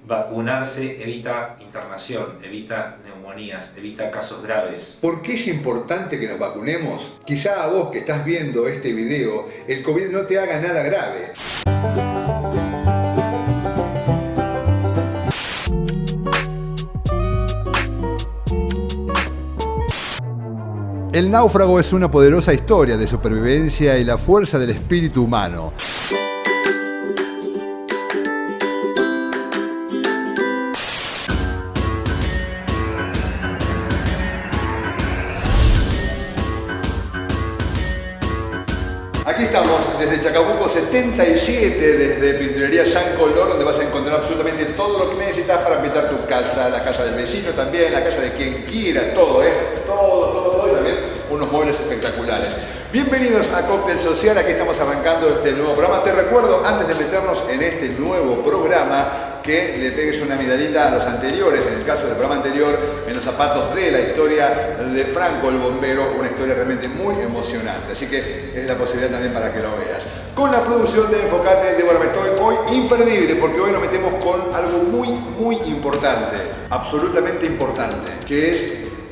Vacunarse evita internación, evita neumonías, evita casos graves. ¿Por qué es importante que nos vacunemos? Quizá a vos que estás viendo este video, el COVID no te haga nada grave. El náufrago es una poderosa historia de supervivencia y la fuerza del espíritu humano. Aquí estamos desde Chacabuco 77, desde Pinturería San Color, donde vas a encontrar absolutamente todo lo que necesitas para pintar tu casa, la casa del vecino también, la casa de quien quiera, todo, todo, y también unos muebles espectaculares. Bienvenidos a Cóctel Social, aquí estamos arrancando este nuevo programa. Te recuerdo, antes de meternos en este nuevo programa, que le pegues una miradita a los anteriores, en el caso del programa anterior, en los zapatos de la historia de Franco el bombero, una historia realmente muy emocionante, así que es la posibilidad también para que lo veas. Con la producción de Enfocate, Débora Mestoy, hoy imperdible, porque hoy nos metemos con algo muy importante, absolutamente importante, que es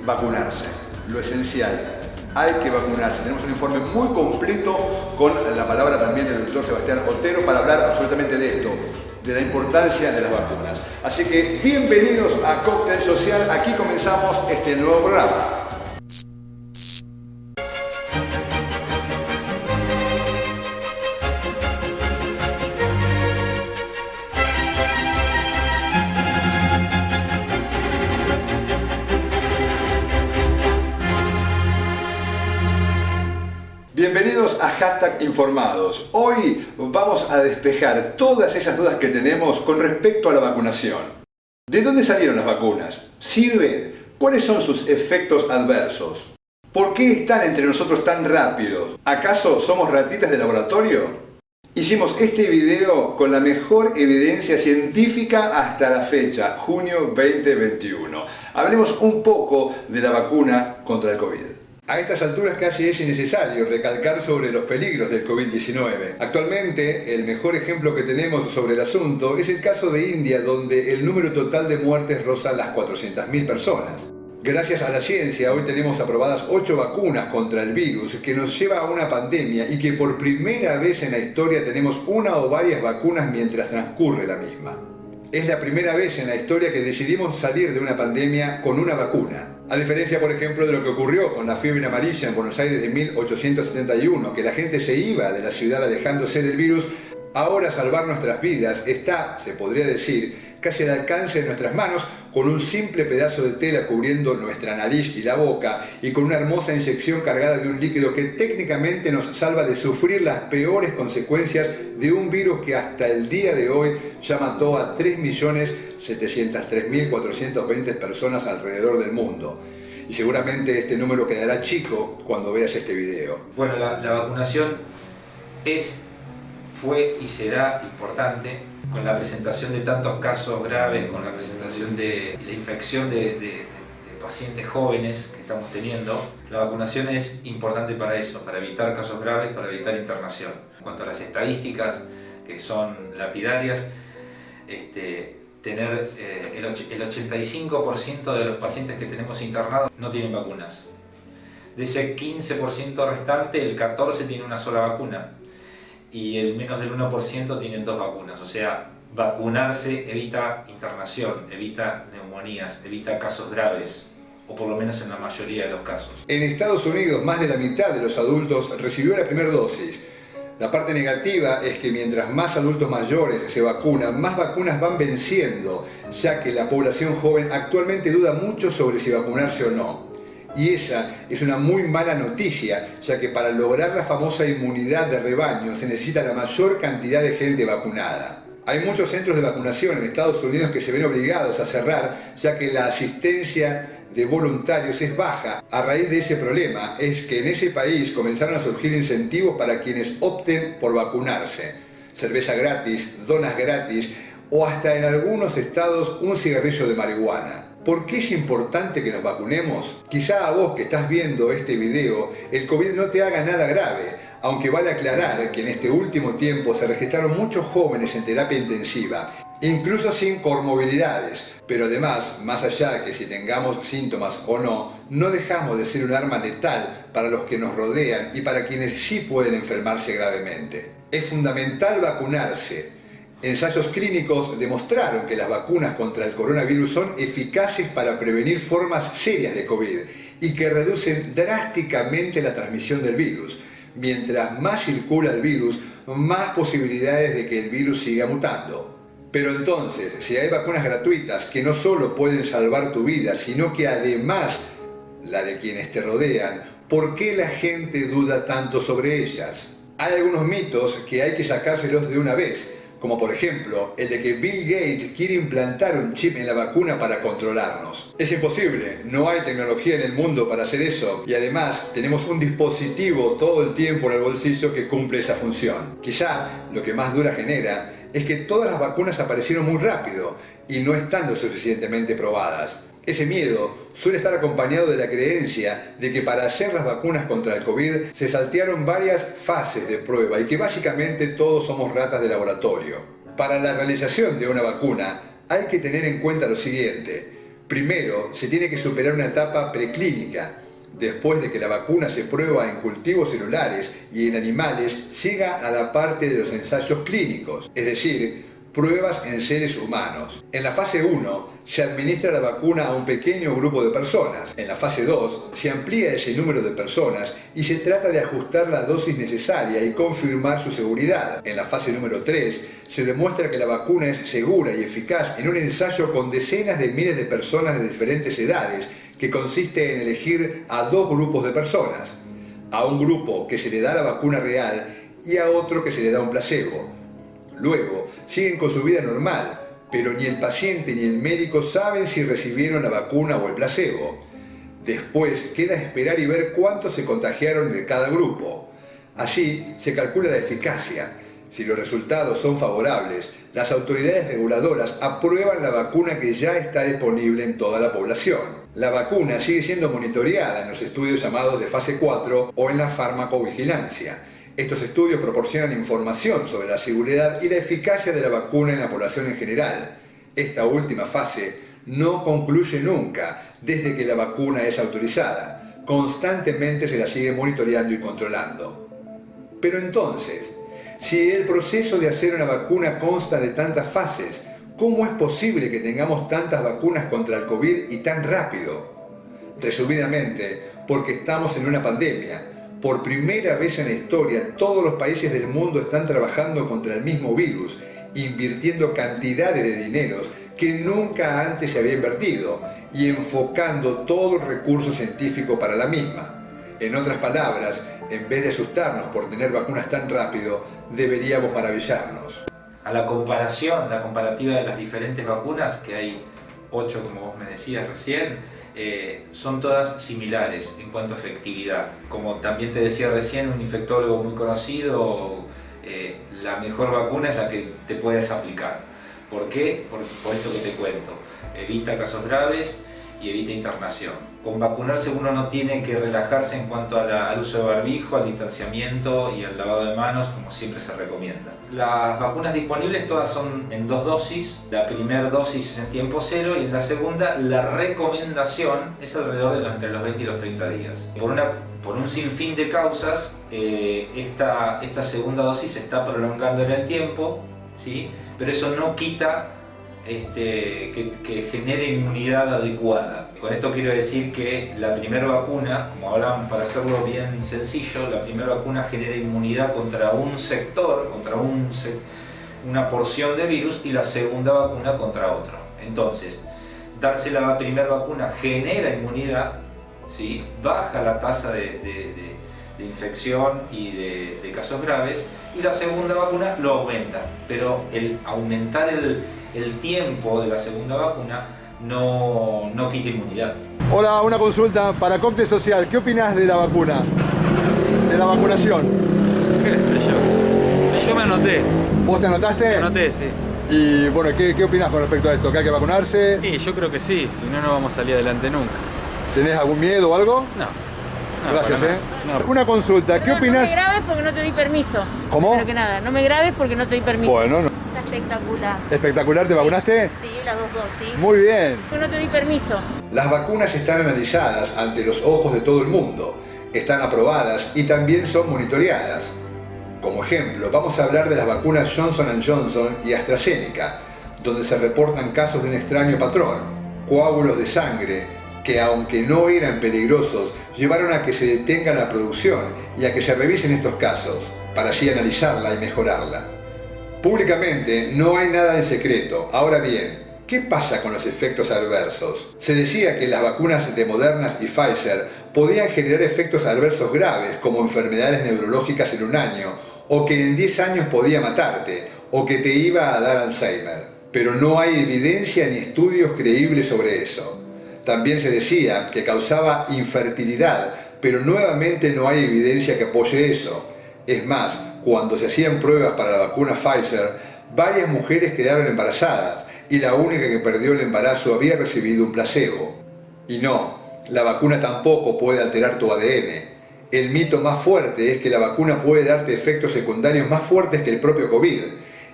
vacunarse, lo esencial. Hay que vacunarse. Tenemos un informe muy completo con la palabra también del doctor Sebastián Otero para hablar absolutamente de esto, de la importancia de las vacunas. Así que bienvenidos a Cóctel Social, aquí comenzamos este nuevo programa. Bienvenidos a Hashtag Informados. Hoy vamos a despejar todas esas dudas que tenemos con respecto a la vacunación. ¿De dónde salieron las vacunas? ¿Sirven? ¿Cuáles son sus efectos adversos? ¿Por qué están entre nosotros tan rápidos? ¿Acaso somos ratitas de laboratorio? Hicimos este video con la mejor evidencia científica hasta la fecha, junio 2021. Hablemos un poco de la vacuna contra el COVID. A estas alturas casi es innecesario recalcar sobre los peligros del COVID-19. Actualmente, el mejor ejemplo que tenemos sobre el asunto es el caso de India, donde el número total de muertes roza las 400.000 personas. Gracias a la ciencia, hoy tenemos aprobadas 8 vacunas contra el virus, que nos lleva a una pandemia y que por primera vez en la historia tenemos una o varias vacunas mientras transcurre la misma. Es la primera vez en la historia que decidimos salir de una pandemia con una vacuna. A diferencia, por ejemplo, de lo que ocurrió con la fiebre amarilla en Buenos Aires de 1871, que la gente se iba de la ciudad alejándose del virus, ahora salvar nuestras vidas está, se podría decir, casi al alcance de nuestras manos, con un simple pedazo de tela cubriendo nuestra nariz y la boca y con una hermosa inyección cargada de un líquido que técnicamente nos salva de sufrir las peores consecuencias de un virus que hasta el día de hoy ya mató a 3.703.420 personas alrededor del mundo. Y seguramente este número quedará chico cuando veas este video. Bueno, la vacunación fue y será importante con la presentación de tantos casos graves, con la presentación de la infección de pacientes jóvenes que estamos teniendo. La vacunación es importante para eso, para evitar casos graves, para evitar internación. En cuanto a las estadísticas, que son lapidarias, tener el 85% de los pacientes que tenemos internados no tienen vacunas. De ese 15% restante, el 14% tiene una sola vacuna y el menos del 1% tienen 2 vacunas. O sea, vacunarse evita internación, evita neumonías, evita casos graves, o por lo menos en la mayoría de los casos. En Estados Unidos, más de la mitad de los adultos recibió la primera dosis. La parte negativa es que mientras más adultos mayores se vacunan, más vacunas van venciendo, ya que la población joven actualmente duda mucho sobre si vacunarse o no. Y esa es una muy mala noticia, ya que para lograr la famosa inmunidad de rebaño se necesita la mayor cantidad de gente vacunada. Hay muchos centros de vacunación en Estados Unidos que se ven obligados a cerrar, ya que la asistencia de voluntarios es baja. A raíz de ese problema es que en ese país comenzaron a surgir incentivos para quienes opten por vacunarse. Cerveza gratis, donas gratis o hasta en algunos estados un cigarrillo de marihuana. ¿Por qué es importante que nos vacunemos? Quizá a vos que estás viendo este video, el COVID no te haga nada grave, aunque vale aclarar que en este último tiempo se registraron muchos jóvenes en terapia intensiva incluso sin comorbilidades. Pero además, más allá de que si tengamos síntomas o no, no dejamos de ser un arma letal para los que nos rodean y para quienes sí pueden enfermarse gravemente. Es fundamental vacunarse. Ensayos clínicos demostraron que las vacunas contra el coronavirus son eficaces para prevenir formas serias de COVID y que reducen drásticamente la transmisión del virus. Mientras más circula el virus, más posibilidades de que el virus siga mutando. Pero entonces, si hay vacunas gratuitas que no solo pueden salvar tu vida, sino que además la de quienes te rodean, ¿por qué la gente duda tanto sobre ellas? Hay algunos mitos que hay que sacárselos de una vez, como por ejemplo el de que Bill Gates quiere implantar un chip en la vacuna para controlarnos. Es imposible, no hay tecnología en el mundo para hacer eso y además tenemos un dispositivo todo el tiempo en el bolsillo que cumple esa función. Quizá lo que más duda genera es que todas las vacunas aparecieron muy rápido y no están lo suficientemente probadas. Ese miedo suele estar acompañado de la creencia de que para hacer las vacunas contra el COVID se saltearon varias fases de prueba y que básicamente todos somos ratas de laboratorio. Para la realización de una vacuna hay que tener en cuenta lo siguiente. Primero, se tiene que superar una etapa preclínica. Después de que la vacuna se prueba en cultivos celulares y en animales, llega a la parte de los ensayos clínicos, es decir, pruebas en seres humanos. En la fase 1 se administra la vacuna a un pequeño grupo de personas. En la fase 2 se amplía ese número de personas y se trata de ajustar la dosis necesaria y confirmar su seguridad. En la fase número 3 se demuestra que la vacuna es segura y eficaz en un ensayo con decenas de miles de personas de diferentes edades, que consiste en elegir a dos grupos de personas, a un grupo que se le da la vacuna real y a otro que se le da un placebo. Luego, siguen con su vida normal, pero ni el paciente ni el médico saben si recibieron la vacuna o el placebo. Después queda esperar y ver cuántos se contagiaron de cada grupo. Así se calcula la eficacia. Si los resultados son favorables, las autoridades reguladoras aprueban la vacuna que ya está disponible en toda la población. La vacuna sigue siendo monitoreada en los estudios llamados de fase 4 o en la farmacovigilancia. Estos estudios proporcionan información sobre la seguridad y la eficacia de la vacuna en la población en general. Esta última fase no concluye nunca desde que la vacuna es autorizada. Constantemente se la sigue monitoreando y controlando. Pero entonces, si el proceso de hacer una vacuna consta de tantas fases, ¿cómo es posible que tengamos tantas vacunas contra el COVID y tan rápido? Resumidamente, porque estamos en una pandemia. Por primera vez en la historia, todos los países del mundo están trabajando contra el mismo virus, invirtiendo cantidades de dineros que nunca antes se había invertido y enfocando todo el recurso científico para la misma. En otras palabras, en vez de asustarnos por tener vacunas tan rápido, deberíamos maravillarnos. A la comparación, la comparativa de las diferentes vacunas, que hay 8 como vos me decías recién, son todas similares en cuanto a efectividad. Como también te decía recién un infectólogo muy conocido, la mejor vacuna es la que te puedes aplicar. ¿Por qué? Por esto que te cuento. Evita casos graves y evita internación. Con vacunarse uno no tiene que relajarse en cuanto al uso de barbijo, al distanciamiento y al lavado de manos, como siempre se recomienda. Las vacunas disponibles todas son en 2 dosis, la primera dosis en tiempo cero y en la segunda la recomendación es alrededor de entre los 20 y los 30 días. Por un sinfín de causas, esta segunda dosis se está prolongando en el tiempo, ¿sí? Pero eso no quita que genere inmunidad adecuada. Con esto quiero decir que la primera vacuna, como hablábamos para hacerlo bien sencillo, la primera vacuna genera inmunidad contra un sector, una porción de virus, y la segunda vacuna contra otro. Entonces, darse la primera vacuna genera inmunidad, ¿sí? Baja la tasa de infección y de casos graves, y la segunda vacuna lo aumenta, pero el aumentar el tiempo de la segunda vacuna no quita inmunidad. Hola, una consulta para Cóctel Social. ¿Qué opinás de la vacuna? De la vacunación. ¿Qué sé yo? Yo me anoté. ¿Vos te anotaste? Me anoté, sí. Y bueno, ¿qué opinás con respecto a esto? ¿Que hay que vacunarse? Sí, yo creo que sí, si no, no vamos a salir adelante nunca. ¿Tenés algún miedo o algo? No. Gracias, no. Una consulta, ¿qué opinás? No me grabes porque no te doy permiso. ¿Cómo? Primero que nada, no me grabes porque no te doy permiso. Bueno, no. Estás Espectacular. ¿Espectacular? ¿Te vacunaste? Sí, las dos dosis. Muy bien. Yo no te di permiso. Las vacunas están analizadas ante los ojos de todo el mundo, están aprobadas y también son monitoreadas. Como ejemplo, vamos a hablar de las vacunas Johnson & Johnson y AstraZeneca, donde se reportan casos de un extraño patrón, coágulos de sangre, que aunque no eran peligrosos, llevaron a que se detenga la producción y a que se revisen estos casos, para así analizarla y mejorarla. Públicamente no hay nada en secreto. Ahora bien, ¿qué pasa con los efectos adversos? Se decía que las vacunas de Moderna y Pfizer podían generar efectos adversos graves, como enfermedades neurológicas en un año, o que en 10 años podía matarte, o que te iba a dar Alzheimer. Pero no hay evidencia ni estudios creíbles sobre eso. También se decía que causaba infertilidad, pero nuevamente no hay evidencia que apoye eso. Es más, cuando se hacían pruebas para la vacuna Pfizer, varias mujeres quedaron embarazadas y la única que perdió el embarazo había recibido un placebo. Y no, la vacuna tampoco puede alterar tu ADN. El mito más fuerte es que la vacuna puede darte efectos secundarios más fuertes que el propio COVID.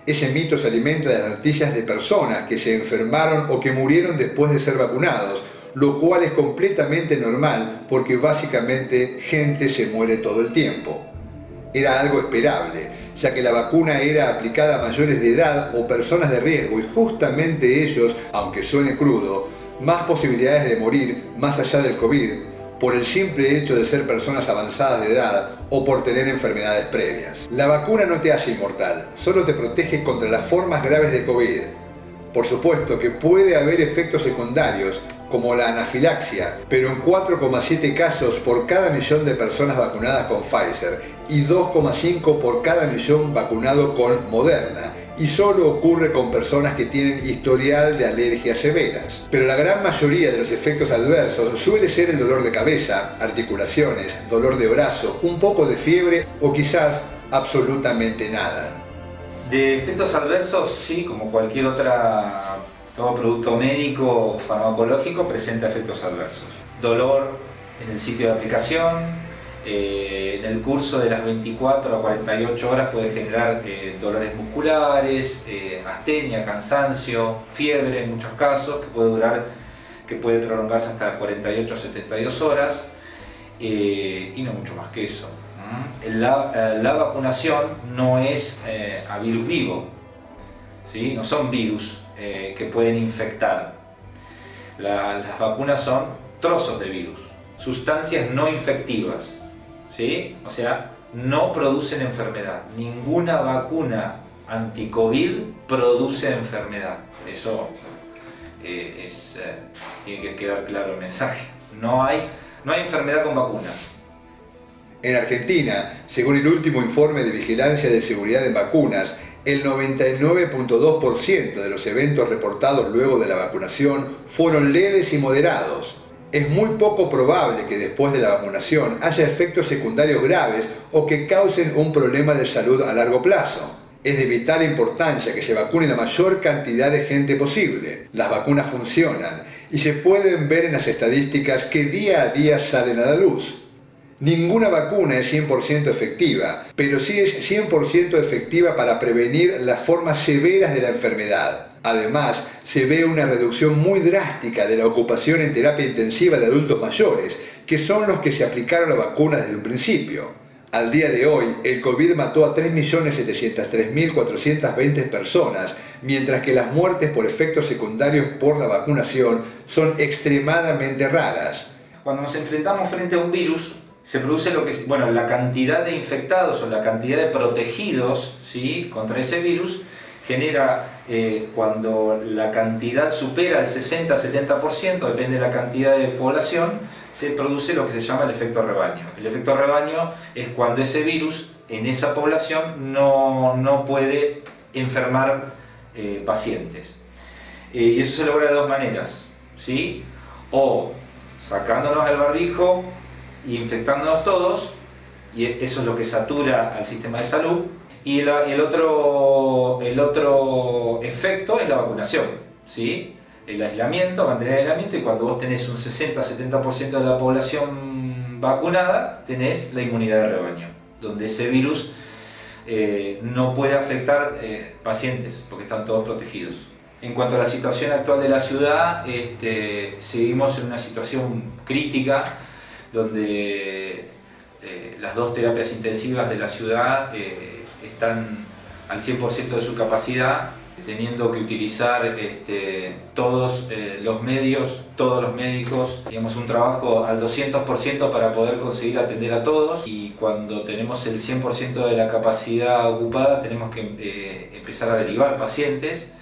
Ese mito se alimenta de las noticias de personas que se enfermaron o que murieron después de ser vacunados, lo cual es completamente normal porque básicamente gente se muere todo el tiempo. Era algo esperable, ya que la vacuna era aplicada a mayores de edad o personas de riesgo y justamente ellos, aunque suene crudo, más posibilidades de morir más allá del COVID por el simple hecho de ser personas avanzadas de edad o por tener enfermedades previas. La vacuna no te hace inmortal, solo te protege contra las formas graves de COVID. Por supuesto que puede haber efectos secundarios, como la anafilaxia, pero en 4,7 casos por cada millón de personas vacunadas con Pfizer y 2,5 por cada millón vacunado con Moderna, y solo ocurre con personas que tienen historial de alergias severas. Pero la gran mayoría de los efectos adversos suele ser el dolor de cabeza, articulaciones, dolor de brazo, un poco de fiebre o quizás absolutamente nada. De efectos adversos, sí, como cualquier todo producto médico o farmacológico presenta efectos adversos. Dolor en el sitio de aplicación, en el curso de las 24 a 48 horas puede generar dolores musculares, astenia, cansancio, fiebre en muchos casos, que puede prolongarse hasta 48 a 72 horas, y no mucho más que eso. La vacunación no es a virus vivo, ¿sí? No son virus que pueden infectar. Las vacunas son trozos de virus, sustancias no infectivas, ¿sí? O sea, no producen enfermedad. Ninguna vacuna anti-COVID produce enfermedad. Eso tiene que quedar claro el mensaje. No hay enfermedad con vacuna. En Argentina, según el último informe de vigilancia de seguridad en vacunas, el 99,2% de los eventos reportados luego de la vacunación fueron leves y moderados. Es muy poco probable que después de la vacunación haya efectos secundarios graves o que causen un problema de salud a largo plazo. Es de vital importancia que se vacune la mayor cantidad de gente posible. Las vacunas funcionan y se pueden ver en las estadísticas que día a día salen a la luz. Ninguna vacuna es 100% efectiva, pero sí es 100% efectiva para prevenir las formas severas de la enfermedad. Además, se ve una reducción muy drástica de la ocupación en terapia intensiva de adultos mayores, que son los que se aplicaron la vacuna desde un principio. Al día de hoy, el COVID mató a 3.703.420 personas, mientras que las muertes por efectos secundarios por la vacunación son extremadamente raras. Cuando nos enfrentamos frente a un virus, se produce la cantidad de infectados o la cantidad de protegidos, ¿sí?, contra ese virus genera, cuando la cantidad supera el 60-70%, depende de la cantidad de población, se produce lo que se llama el efecto rebaño. El efecto rebaño es cuando ese virus en esa población no puede enfermar pacientes. Y eso se logra de dos maneras, ¿sí? O sacándonos el barbijo y infectándonos todos, y eso es lo que satura al sistema de salud, y el otro efecto es la vacunación, ¿sí? El aislamiento, mantener el aislamiento, y cuando vos tenés un 60-70% de la población vacunada, tenés la inmunidad de rebaño, donde ese virus no puede afectar pacientes porque están todos protegidos. En cuanto a la situación actual de la ciudad, seguimos en una situación crítica donde las 2 terapias intensivas de la ciudad están al 100% de su capacidad, teniendo que utilizar todos los medios, todos los médicos, digamos un trabajo al 200% para poder conseguir atender a todos, y cuando tenemos el 100% de la capacidad ocupada tenemos que empezar a derivar pacientes.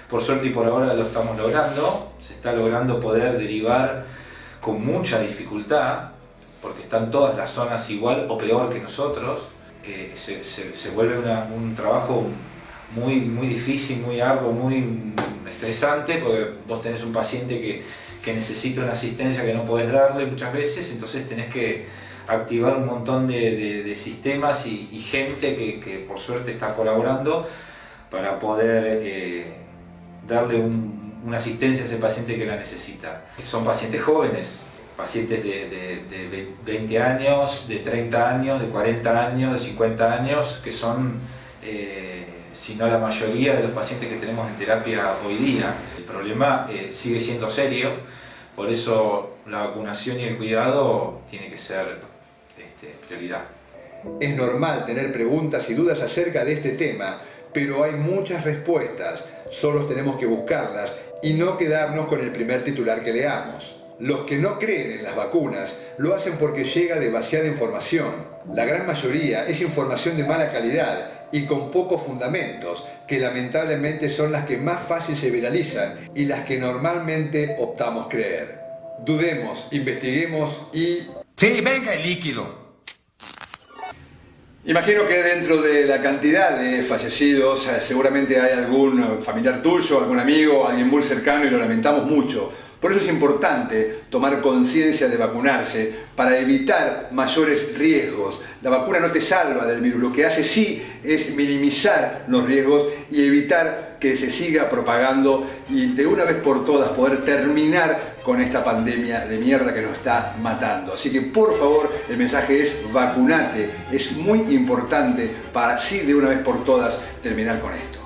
Por suerte y por ahora lo estamos logrando, se está logrando poder derivar con mucha dificultad, porque están todas las zonas igual o peor que nosotros. Se vuelve un trabajo muy difícil, muy arduo, muy estresante, porque vos tenés un paciente que necesita una asistencia que no podés darle muchas veces, entonces tenés que activar un montón de sistemas y gente que por suerte está colaborando para poder darle una asistencia a ese paciente que la necesita. Son pacientes jóvenes, pacientes de 20 años, de 30 años, de 40 años, de 50 años, que son, si no la mayoría de los pacientes que tenemos en terapia hoy día. El problema sigue siendo serio, por eso la vacunación y el cuidado tiene que ser prioridad. Es normal tener preguntas y dudas acerca de este tema, pero hay muchas respuestas. Solo tenemos que buscarlas y no quedarnos con el primer titular que leamos. Los que no creen en las vacunas lo hacen porque llega demasiada información. La gran mayoría es información de mala calidad y con pocos fundamentos, que lamentablemente son las que más fácil se viralizan y las que normalmente optamos creer. Dudemos, investiguemos y... Sí, venga el líquido. Imagino que dentro de la cantidad de fallecidos seguramente hay algún familiar tuyo, algún amigo, alguien muy cercano, y lo lamentamos mucho. Por eso es importante tomar conciencia de vacunarse para evitar mayores riesgos. La vacuna no te salva del virus, lo que hace sí es minimizar los riesgos y evitar que se siga propagando y de una vez por todas poder terminar con esta pandemia de mierda que nos está matando. Así que por favor, el mensaje es vacunate. Es muy importante para sí de una vez por todas terminar con esto.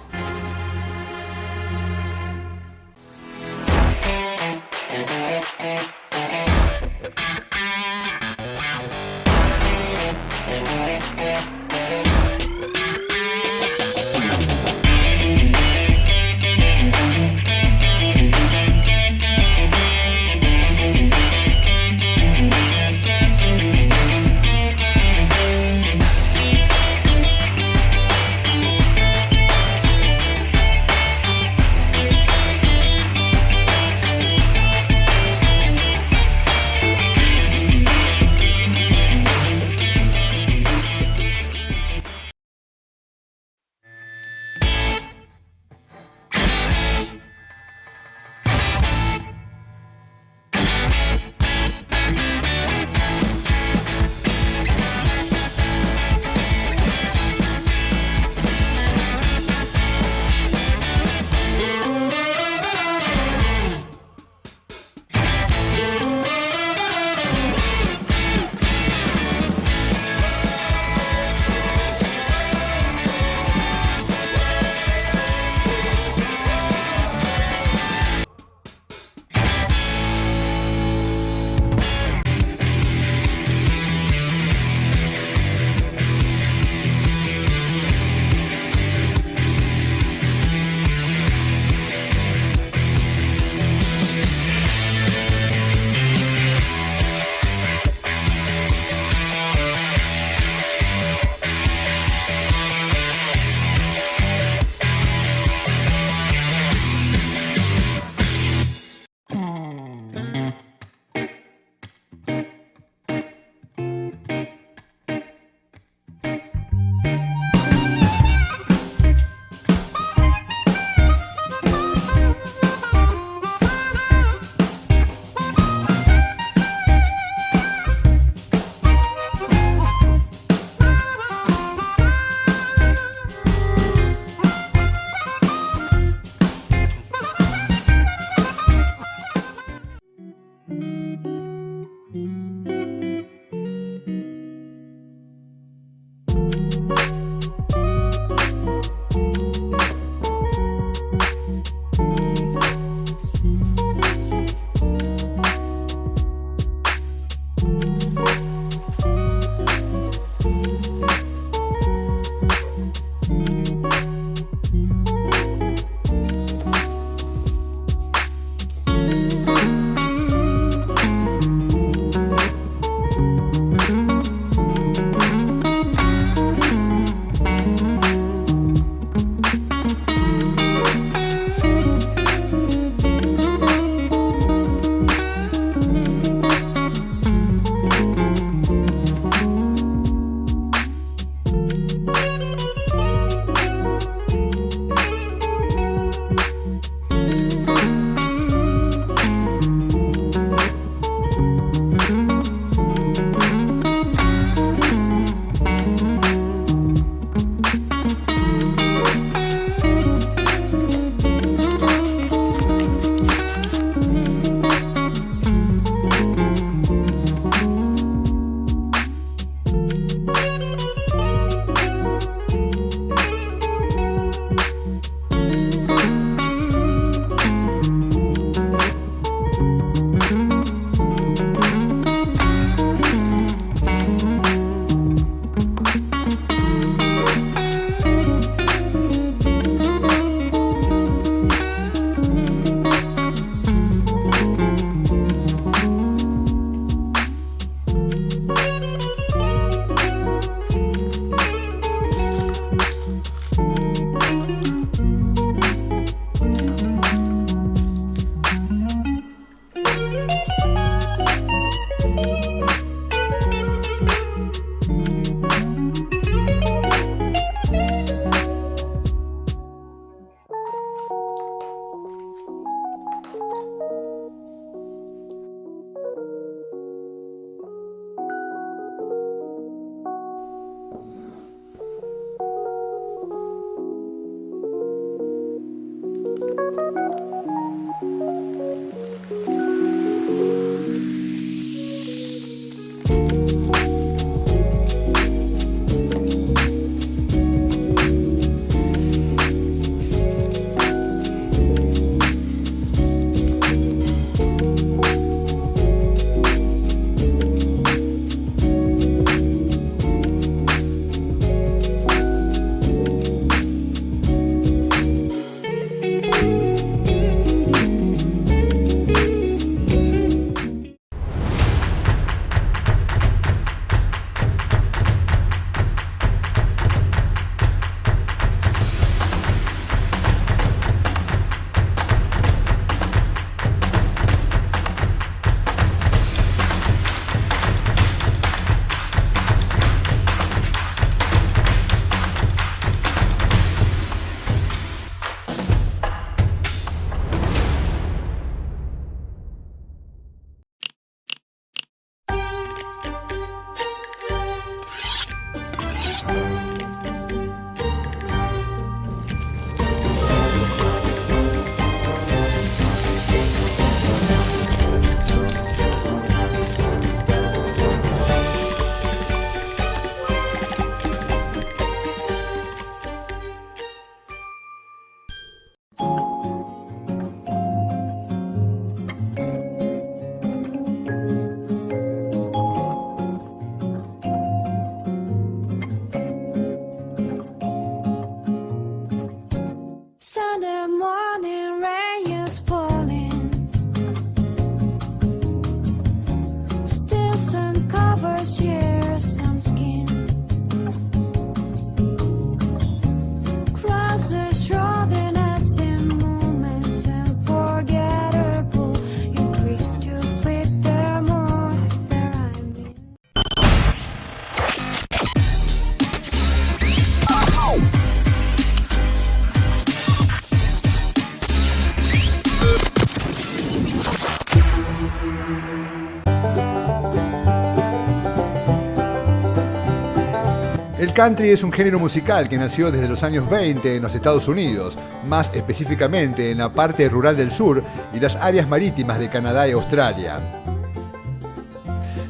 country es un género musical que nació desde los años 20 en los Estados Unidos, más específicamente en la parte rural del sur y las áreas marítimas de Canadá y Australia.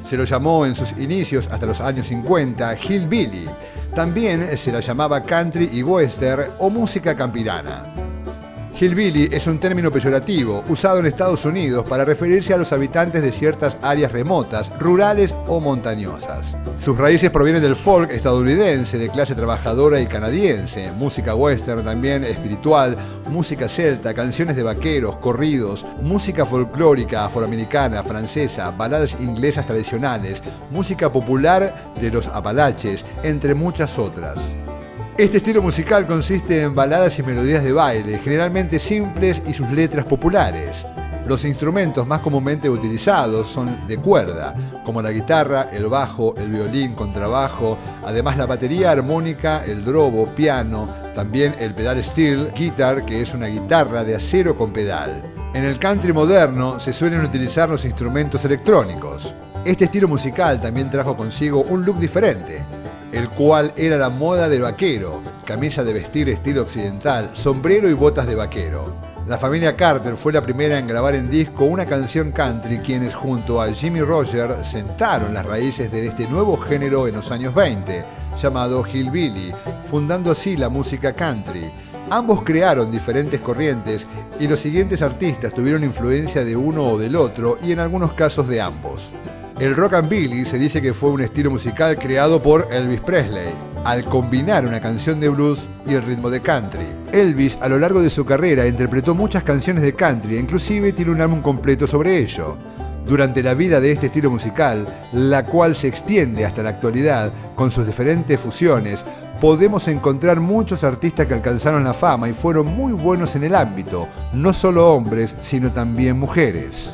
Se lo llamó en sus inicios hasta los años 50 hillbilly. También se la llamaba country y western o música campirana. Hillbilly es un término peyorativo usado en Estados Unidos para referirse a los habitantes de ciertas áreas remotas, rurales o montañosas. Sus raíces provienen del folk estadounidense de clase trabajadora y canadiense, música western también espiritual, música celta, canciones de vaqueros, corridos, música folclórica afroamericana, francesa, baladas inglesas tradicionales, música popular de los Apalaches, entre muchas otras. Este estilo musical consiste en baladas y melodías de baile, generalmente simples y sus letras populares. Los instrumentos más comúnmente utilizados son de cuerda, como la guitarra, el bajo, el violín, contrabajo, además la batería armónica, el drobo, piano, también el pedal steel guitar, que es una guitarra de acero con pedal. En el country moderno se suelen utilizar los instrumentos electrónicos. Este estilo musical también trajo consigo un look diferente, el cual era la moda del vaquero, camisa de vestir estilo occidental, sombrero y botas de vaquero. La familia Carter fue la primera en grabar en disco una canción country, quienes junto a Jimmie Rodgers sentaron las raíces de este nuevo género en los años 20, llamado hillbilly, fundando así la música country. Ambos crearon diferentes corrientes y los siguientes artistas tuvieron influencia de uno o del otro y en algunos casos de ambos. El rockabilly se dice que fue un estilo musical creado por Elvis Presley, al combinar una canción de blues y el ritmo de country. Elvis, a lo largo de su carrera, interpretó muchas canciones de country e inclusive tiene un álbum completo sobre ello. Durante la vida de este estilo musical, la cual se extiende hasta la actualidad, con sus diferentes fusiones, podemos encontrar muchos artistas que alcanzaron la fama y fueron muy buenos en el ámbito, no solo hombres, sino también mujeres.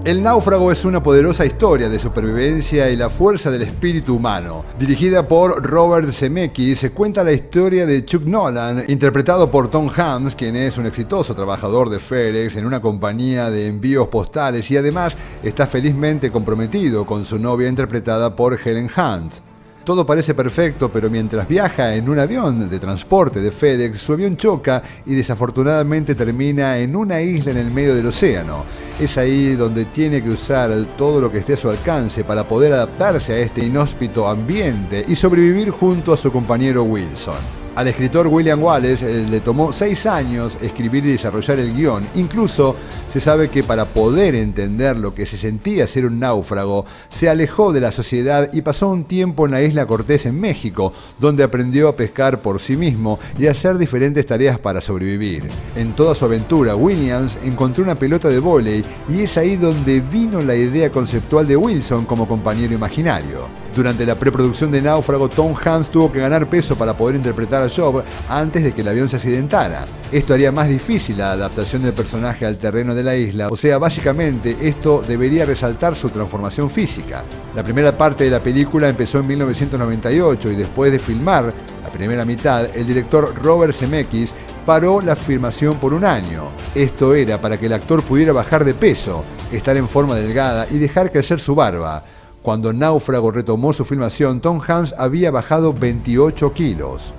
El náufrago es una poderosa historia de supervivencia y la fuerza del espíritu humano. Dirigida por Robert Zemeckis, se cuenta la historia de Chuck Nolan, interpretado por Tom Hanks, quien es un exitoso trabajador de FedEx en una compañía de envíos postales y además está felizmente comprometido con su novia interpretada por Helen Hunt. Todo parece perfecto, pero mientras viaja en un avión de transporte de FedEx, su avión choca y desafortunadamente termina en una isla en el medio del océano. Es ahí donde tiene que usar todo lo que esté a su alcance para poder adaptarse a este inhóspito ambiente y sobrevivir junto a su compañero Wilson. Al escritor William Wallace le tomó 6 años escribir y desarrollar el guión. Incluso se sabe que para poder entender lo que se sentía ser un náufrago, se alejó de la sociedad y pasó un tiempo en la isla Cortés en México, donde aprendió a pescar por sí mismo y a hacer diferentes tareas para sobrevivir. En toda su aventura, Williams encontró una pelota de vóley y es ahí donde vino la idea conceptual de Wilson como compañero imaginario. Durante la preproducción de Náufrago, Tom Hanks tuvo que ganar peso para poder interpretar a Job antes de que el avión se accidentara. Esto haría más difícil la adaptación del personaje al terreno de la isla, o sea, básicamente esto debería resaltar su transformación física. La primera parte de la película empezó en 1998 y después de filmar la primera mitad, el director Robert Zemeckis paró la filmación por un año. Esto era para que el actor pudiera bajar de peso, estar en forma delgada y dejar crecer su barba. Cuando Náufrago retomó su filmación, Tom Hanks había bajado 28 kilos.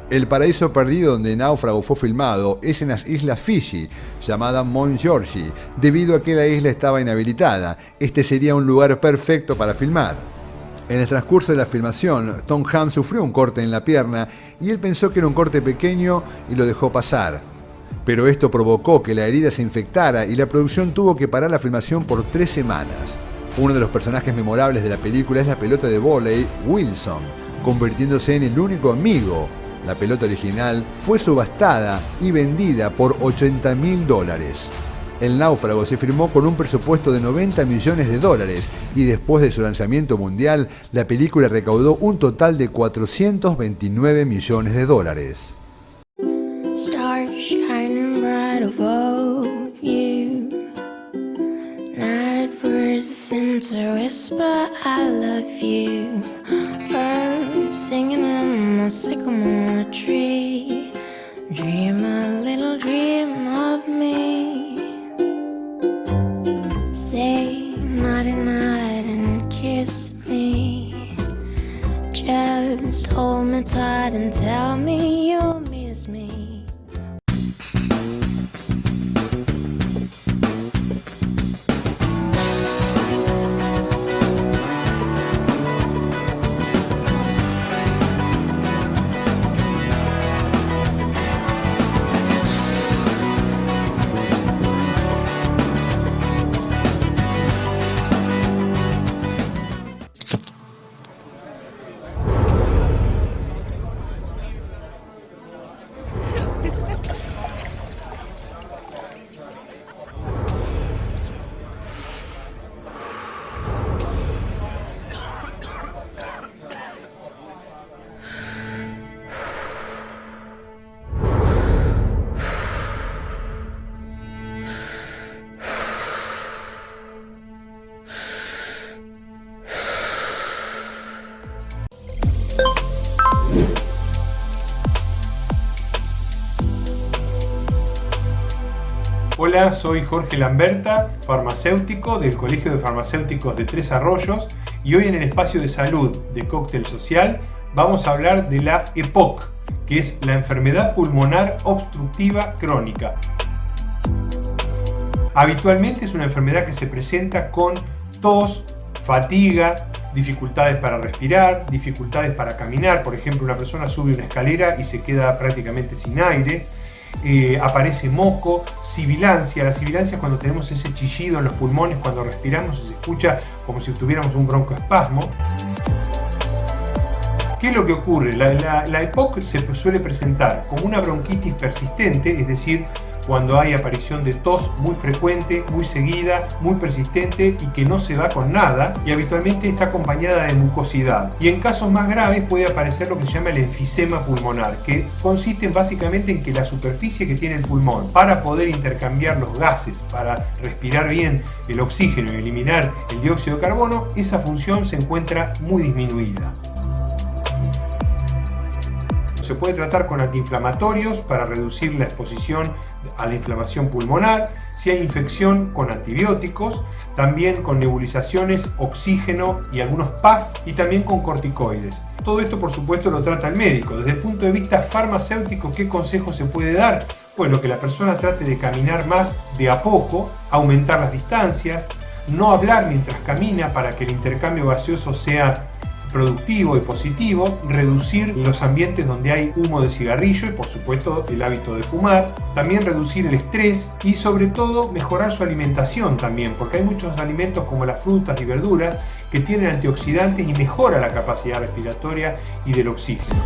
El paraíso perdido donde Náufrago fue filmado es en las islas Fiji, llamada Mount George, debido a que la isla estaba inhabilitada. Este sería un lugar perfecto para filmar. En el transcurso de la filmación, Tom Hanks sufrió un corte en la pierna y él pensó que era un corte pequeño y lo dejó pasar. Pero esto provocó que la herida se infectara y la producción tuvo que parar la filmación por 3 semanas. Uno de los personajes memorables de la película es la pelota de vóley Wilson, convirtiéndose en el único amigo. La pelota original fue subastada y vendida por $80.000. El Náufrago se firmó con un presupuesto de $90 millones y después de su lanzamiento mundial, la película recaudó un total de $429 millones. Stars shining bright above you. Night verses to whisper I love you. Birds singing in the sycamore tree. Dream a little dream of me. Say nighty night and kiss me. Just hold me tight and tell me you'll miss me. Hola, soy Jorge Lamberta, farmacéutico del Colegio de Farmacéuticos de Tres Arroyos, y hoy en el espacio de salud de Cóctel Social vamos a hablar de la EPOC, que es la enfermedad pulmonar obstructiva crónica. Habitualmente es una enfermedad que se presenta con tos, fatiga, dificultades para respirar, dificultades para caminar. Por ejemplo, una persona sube una escalera y se queda prácticamente sin aire. Aparece moco, sibilancia. La sibilancia es cuando tenemos ese chillido en los pulmones cuando respiramos y se escucha como si tuviéramos un broncoespasmo. ¿Qué es lo que ocurre? La EPOC se suele presentar como una bronquitis persistente, es decir, cuando hay aparición de tos muy frecuente, muy seguida, muy persistente y que no se va con nada, y habitualmente está acompañada de mucosidad. Y en casos más graves puede aparecer lo que se llama el enfisema pulmonar, que consiste básicamente en que la superficie que tiene el pulmón para poder intercambiar los gases, para respirar bien el oxígeno y eliminar el dióxido de carbono, esa función se encuentra muy disminuida. Se puede tratar con antiinflamatorios para reducir la exposición a la inflamación pulmonar, si hay infección con antibióticos, también con nebulizaciones, oxígeno y algunos PAF, y también con corticoides. Todo esto por supuesto lo trata el médico. Desde el punto de vista farmacéutico, ¿qué consejo se puede dar? Bueno, que la persona trate de caminar más de a poco, aumentar las distancias, no hablar mientras camina para que el intercambio gaseoso sea productivo y positivo, reducir los ambientes donde hay humo de cigarrillo y por supuesto el hábito de fumar, también reducir el estrés y sobre todo mejorar su alimentación también, porque hay muchos alimentos como las frutas y verduras que tienen antioxidantes y mejora la capacidad respiratoria y del oxígeno.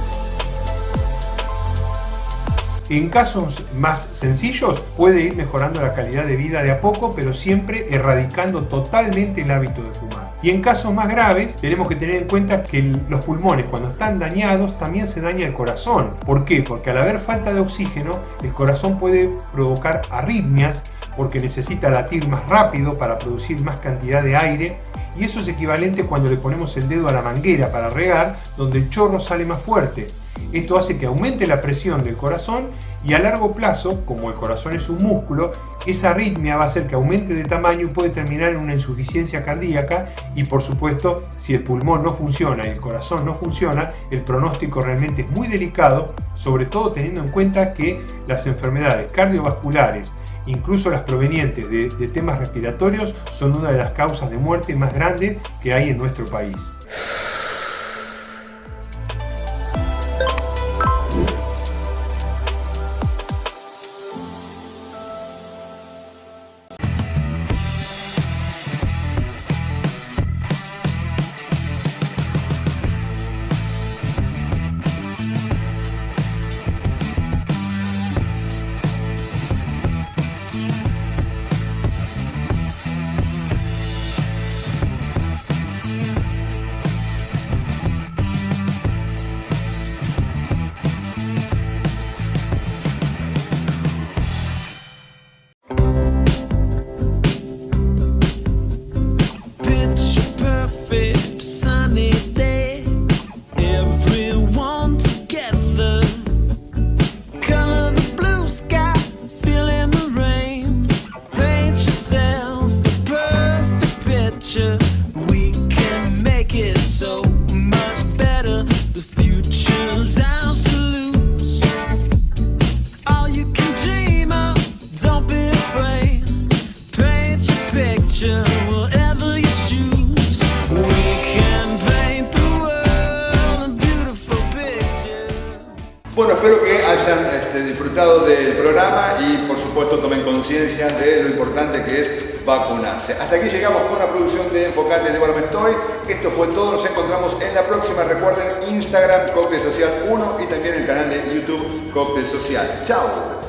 En casos más sencillos puede ir mejorando la calidad de vida de a poco, pero siempre erradicando totalmente el hábito de fumar. Y en casos más graves tenemos que tener en cuenta que los pulmones, cuando están dañados, también se daña el corazón. ¿Por qué? Porque al haber falta de oxígeno, el corazón puede provocar arritmias porque necesita latir más rápido para producir más cantidad de aire, y eso es equivalente cuando le ponemos el dedo a la manguera para regar, donde el chorro sale más fuerte. Esto hace que aumente la presión del corazón y a largo plazo, como el corazón es un músculo, esa arritmia va a hacer que aumente de tamaño y puede terminar en una insuficiencia cardíaca, y por supuesto, si el pulmón no funciona y el corazón no funciona, el pronóstico realmente es muy delicado, sobre todo teniendo en cuenta que las enfermedades cardiovasculares, incluso las provenientes de temas respiratorios, son una de las causas de muerte más grandes que hay en nuestro país. Bueno, espero que hayan disfrutado del programa y por supuesto tomen conciencia de lo importante que es vacunarse. Hasta aquí llegamos con la producción de Enfocate de Bueno Me Estoy. Esto fue todo, nos encontramos en la próxima. Recuerden Instagram Cóctel Social 1 y también el canal de YouTube Cóctel Social. ¡Chao!